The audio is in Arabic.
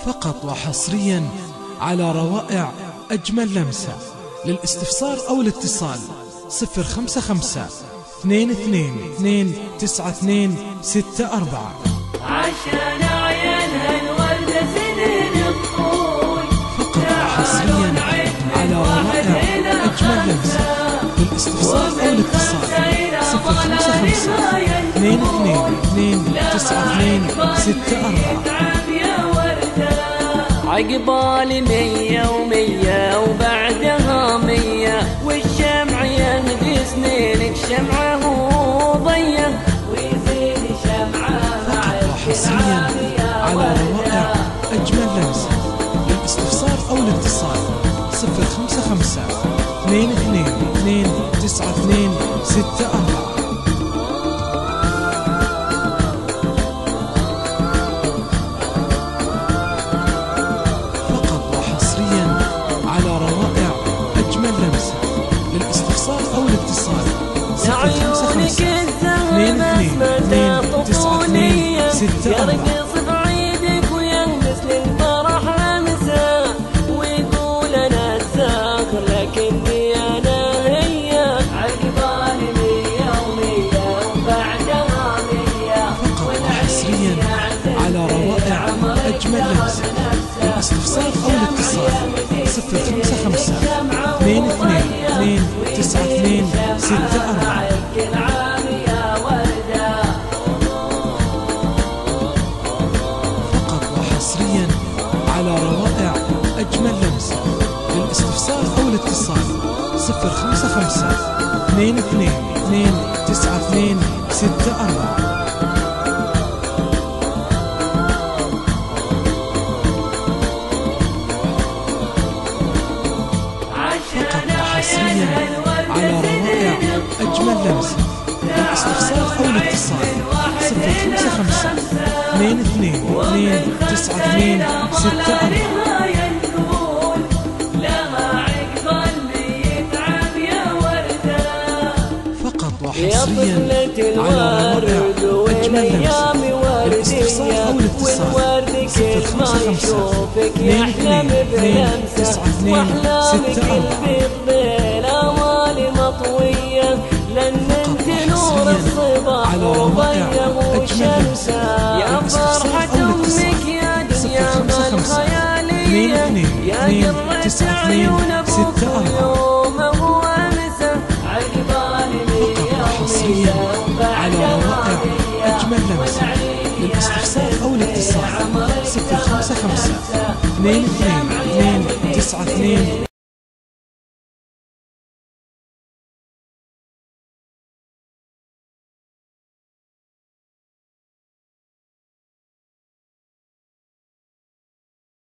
فقط وحصريا على روائع أجمل لمسة. للاستفسار أو الاتصال 055 22 92 64. عشان عيالها الوردة سنين الطول. فقط وحصريا على روائع أجمل لمسة. للاستفسار أو الاتصال 055 22 92 64. عقبالي 100 و100 وبعدها 100 والشمع يهدي سنينك شمعه ضيه ويزيد شمعه مع وحصريا على روائع أجمل لمسة. للاستفسار أو الاتصال 055 22 92 64. للاستفسار أو الاتصال 055 22 92 64. يرقص بعيدك ويهمس للفرح همسة ويقول أنا الساخر لكني أنا هي. عقبالي 100 و100 وبعدها 100. فقط وحصريا على روائع أجمل لمسة. للاستفسار أو الاتصال 055 22 92 64. فقط وحصريا على روائع أجمل لمسة. للاستفسار أو الاتصال 055 22 92 64. حصريا على روائع أجمل لمسة. للاستفسار أو الاتصال 055 22 92 64. فقط وحصريا على روائع أجمل لمسة. للاستفسار أو الاتصال 055 22 92 64. على روائع أجمل لمسة. يا فرحة أمك يا دنيا ما الخيالية يا قرة عيون أبوك يومه وأمسه. عقبالي 100 حصريا على روائع أجمل لمسة. للاستفسار أو الاتصال 055 22 92